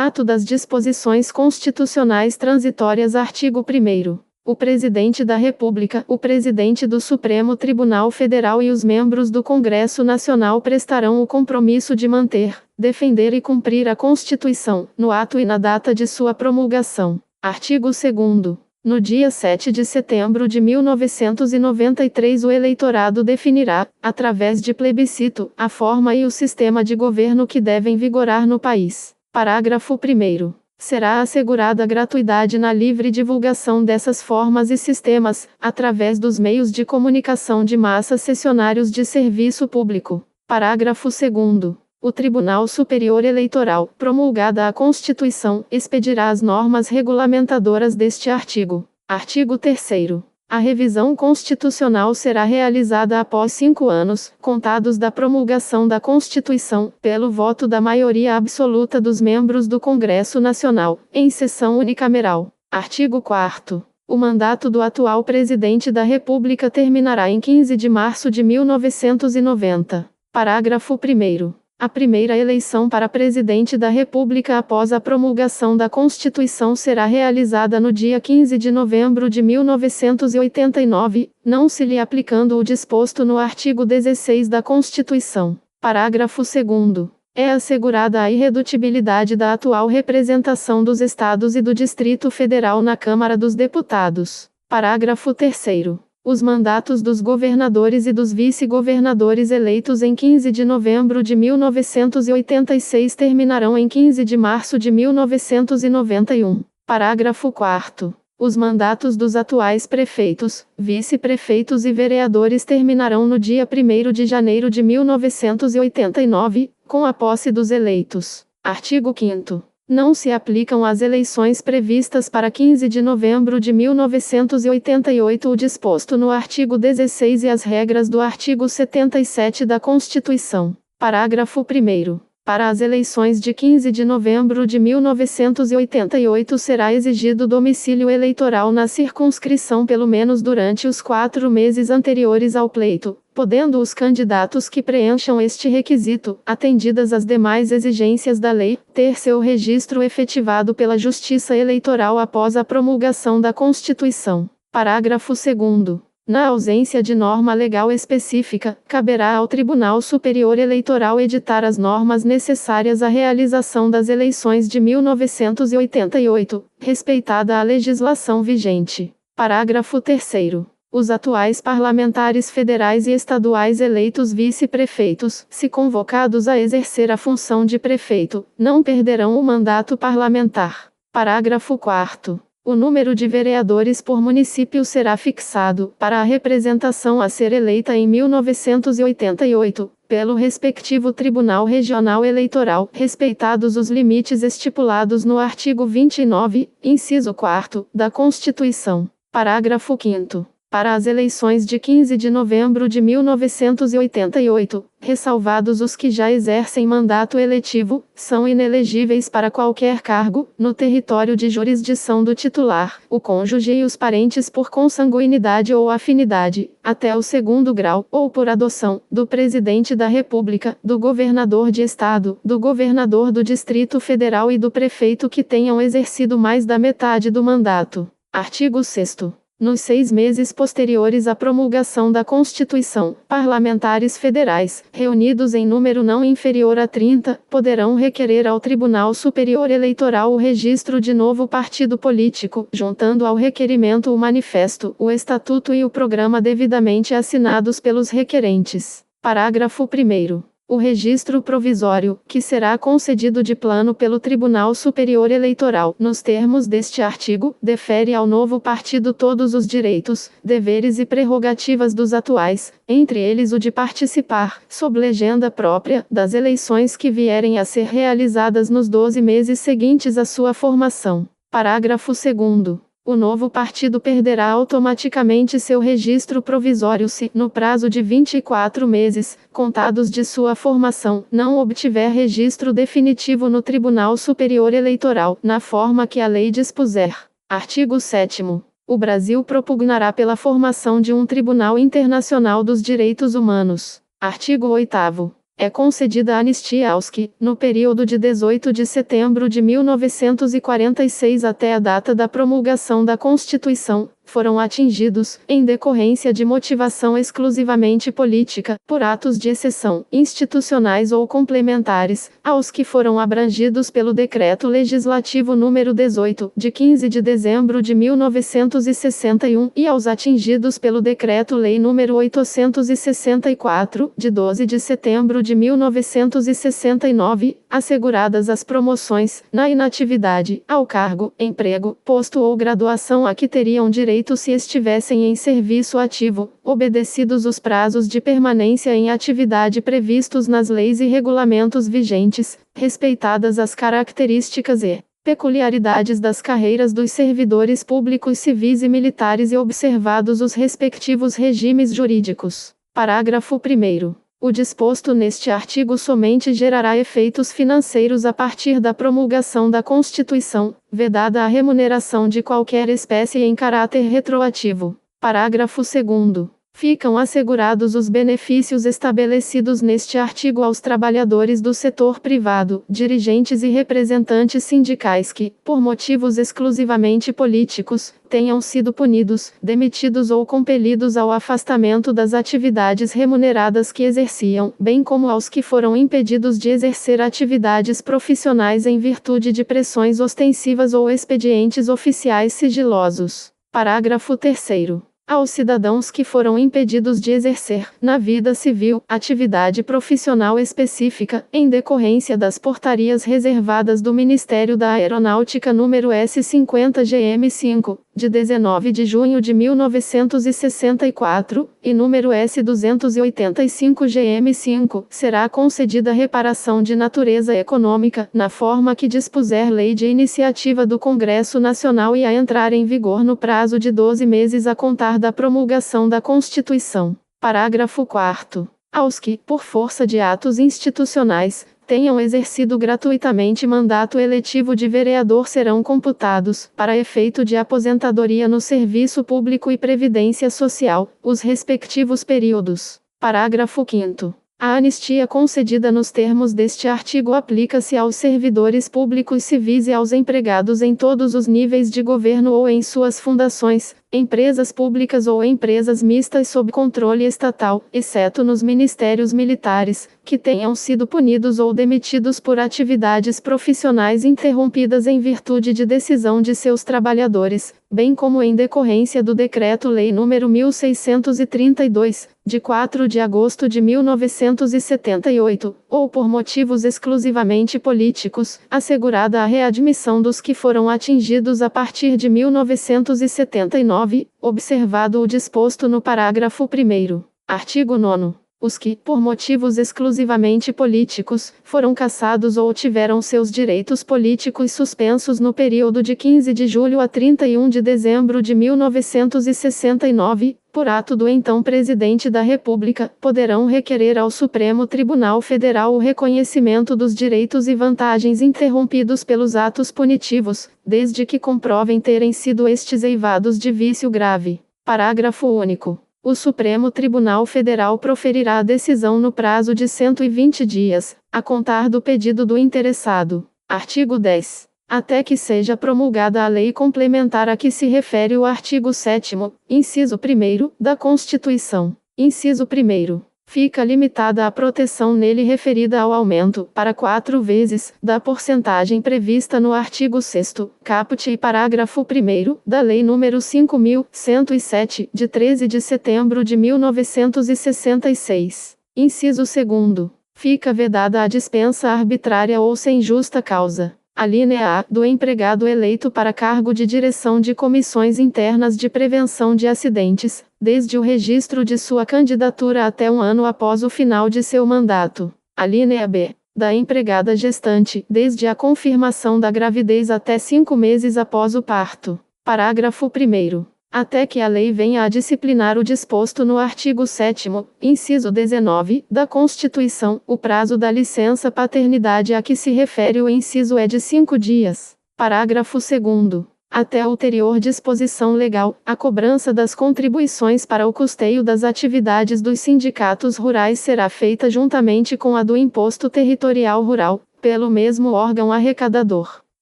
Ato das Disposições Constitucionais Transitórias. Artigo 1º. O Presidente da República, o Presidente do Supremo Tribunal Federal e os membros do Congresso Nacional prestarão o compromisso de manter, defender e cumprir a Constituição, no ato e na data de sua promulgação. Artigo 2º. No dia 7 de setembro de 1993 o eleitorado definirá, através de plebiscito, a forma e o sistema de governo que devem vigorar no país. Parágrafo 1º. Será assegurada gratuidade na livre divulgação dessas formas e sistemas, através dos meios de comunicação de massa cessionários de serviço público. Parágrafo 2º. O Tribunal Superior Eleitoral, promulgada a Constituição, expedirá as normas regulamentadoras deste artigo. Artigo 3º. A revisão constitucional será realizada após 5 anos, contados da promulgação da Constituição, pelo voto da maioria absoluta dos membros do Congresso Nacional, em sessão unicameral. Artigo 4º. O mandato do atual Presidente da República terminará em 15 de março de 1990. Parágrafo 1º. A primeira eleição para Presidente da República após a promulgação da Constituição será realizada no dia 15 de novembro de 1989, não se lhe aplicando o disposto no artigo 16 da Constituição. Parágrafo 2º. É assegurada a irredutibilidade da atual representação dos Estados e do Distrito Federal na Câmara dos Deputados. Parágrafo 3º. Os mandatos dos governadores e dos vice-governadores eleitos em 15 de novembro de 1986 terminarão em 15 de março de 1991. Parágrafo 4º. Os mandatos dos atuais prefeitos, vice-prefeitos e vereadores terminarão no dia 1º de janeiro de 1989, com a posse dos eleitos. Artigo 5º. Não se aplicam às eleições previstas para 15 de novembro de 1988 o disposto no artigo 16 e as regras do artigo 77 da Constituição. Parágrafo 1º. Para as eleições de 15 de novembro de 1988 será exigido domicílio eleitoral na circunscrição pelo menos durante os 4 meses anteriores ao pleito, podendo os candidatos que preencham este requisito, atendidas as demais exigências da lei, ter seu registro efetivado pela Justiça Eleitoral após a promulgação da Constituição. Parágrafo 2º. Na ausência de norma legal específica, caberá ao Tribunal Superior Eleitoral editar as normas necessárias à realização das eleições de 1988, respeitada a legislação vigente. Parágrafo 3º. Os atuais parlamentares federais e estaduais eleitos vice-prefeitos, se convocados a exercer a função de prefeito, não perderão o mandato parlamentar. Parágrafo 4º. O número de vereadores por município será fixado, para a representação a ser eleita em 1988, pelo respectivo Tribunal Regional Eleitoral, respeitados os limites estipulados no artigo 29, inciso 4º, da Constituição. Parágrafo 5º. Para as eleições de 15 de novembro de 1988, ressalvados os que já exercem mandato eletivo, são inelegíveis para qualquer cargo, no território de jurisdição do titular, o cônjuge e os parentes por consanguinidade ou afinidade, até o 2º grau, ou por adoção, do Presidente da República, do Governador de Estado, do Governador do Distrito Federal e do Prefeito que tenham exercido mais da metade do mandato. Artigo 6º. Nos 6 meses posteriores à promulgação da Constituição, parlamentares federais, reunidos em número não inferior a 30, poderão requerer ao Tribunal Superior Eleitoral o registro de novo partido político, juntando ao requerimento o manifesto, o estatuto e o programa devidamente assinados pelos requerentes. Parágrafo 1º. O registro provisório, que será concedido de plano pelo Tribunal Superior Eleitoral, nos termos deste artigo, defere ao novo partido todos os direitos, deveres e prerrogativas dos atuais, entre eles o de participar, sob legenda própria, das eleições que vierem a ser realizadas nos 12 meses seguintes à sua formação. Parágrafo 2º. O novo partido perderá automaticamente seu registro provisório se, no prazo de 24 meses, contados de sua formação, não obtiver registro definitivo no Tribunal Superior Eleitoral, na forma que a lei dispuser. Artigo 7º. O Brasil propugnará pela formação de um Tribunal Internacional dos Direitos Humanos. Artigo 8º. É concedida anistia aos que, no período de 18 de setembro de 1946 até a data da promulgação da Constituição, foram atingidos, em decorrência de motivação exclusivamente política, por atos de exceção, institucionais ou complementares, aos que foram abrangidos pelo Decreto Legislativo nº 18, de 15 de dezembro de 1961, e aos atingidos pelo Decreto-Lei nº 864, de 12 de setembro de 1969, asseguradas as promoções, na inatividade, ao cargo, emprego, posto ou graduação a que teriam direito se estivessem em serviço ativo, obedecidos os prazos de permanência em atividade previstos nas leis e regulamentos vigentes, respeitadas as características e peculiaridades das carreiras dos servidores públicos civis e militares e observados os respectivos regimes jurídicos. Parágrafo 1º. O disposto neste artigo somente gerará efeitos financeiros a partir da promulgação da Constituição, vedada a remuneração de qualquer espécie em caráter retroativo. Parágrafo 2º. Ficam assegurados os benefícios estabelecidos neste artigo aos trabalhadores do setor privado, dirigentes e representantes sindicais que, por motivos exclusivamente políticos, tenham sido punidos, demitidos ou compelidos ao afastamento das atividades remuneradas que exerciam, bem como aos que foram impedidos de exercer atividades profissionais em virtude de pressões ostensivas ou expedientes oficiais sigilosos. Parágrafo 3º. Aos cidadãos que foram impedidos de exercer, na vida civil, atividade profissional específica, em decorrência das portarias reservadas do Ministério da Aeronáutica número S50-GM5, de 19 de junho de 1964, e número S285-GM5, será concedida reparação de natureza econômica, na forma que dispuser lei de iniciativa do Congresso Nacional e a entrar em vigor no prazo de 12 meses a contar da promulgação da Constituição. Parágrafo 4º. Aos que, por força de atos institucionais, tenham exercido gratuitamente mandato eletivo de vereador serão computados, para efeito de aposentadoria no serviço público e previdência social, os respectivos períodos. Parágrafo 5º. A anistia concedida nos termos deste artigo aplica-se aos servidores públicos civis e aos empregados em todos os níveis de governo ou em suas fundações, empresas públicas ou empresas mistas sob controle estatal, exceto nos ministérios militares, que tenham sido punidos ou demitidos por atividades profissionais interrompidas em virtude de decisão de seus trabalhadores, bem como em decorrência do Decreto-Lei nº 1632, de 4 de agosto de 1978, ou por motivos exclusivamente políticos, assegurada a readmissão dos que foram atingidos a partir de 1979, observado o disposto no parágrafo 1º. Artigo 9º. Os que, por motivos exclusivamente políticos, foram cassados ou tiveram seus direitos políticos suspensos no período de 15 de julho a 31 de dezembro de 1969, por ato do então Presidente da República, poderão requerer ao Supremo Tribunal Federal o reconhecimento dos direitos e vantagens interrompidos pelos atos punitivos, desde que comprovem terem sido estes eivados de vício grave. Parágrafo único. O Supremo Tribunal Federal proferirá a decisão no prazo de 120 dias, a contar do pedido do interessado. Artigo 10. Até que seja promulgada a lei complementar a que se refere o artigo 7º, inciso 1º, da Constituição. Inciso 1º. Fica limitada a proteção nele referida ao aumento, para 4 vezes, da porcentagem prevista no artigo 6º, caput e parágrafo 1º, da Lei nº 5.107, de 13 de setembro de 1966. Inciso 2º. Fica vedada a dispensa arbitrária ou sem justa causa. Alínea A, do empregado eleito para cargo de direção de comissões internas de prevenção de acidentes, desde o registro de sua candidatura até 1 ano após o final de seu mandato. Alínea B, da empregada gestante, desde a confirmação da gravidez até 5 meses após o parto. Parágrafo 1º. Até que a lei venha a disciplinar o disposto no artigo 7º, inciso 19, da Constituição, o prazo da licença paternidade a que se refere o inciso é de 5 dias. Parágrafo 2º. até ulterior disposição legal, a cobrança das contribuições para o custeio das atividades dos sindicatos rurais será feita juntamente com a do Imposto Territorial Rural, pelo mesmo órgão arrecadador.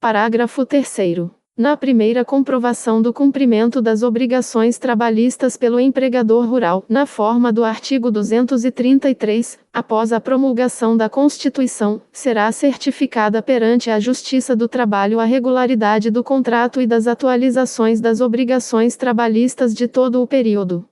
Parágrafo 3º. Na primeira comprovação do cumprimento das obrigações trabalhistas pelo empregador rural, na forma do artigo 233, após a promulgação da Constituição, será certificada perante a Justiça do Trabalho a regularidade do contrato e das atualizações das obrigações trabalhistas de todo o período.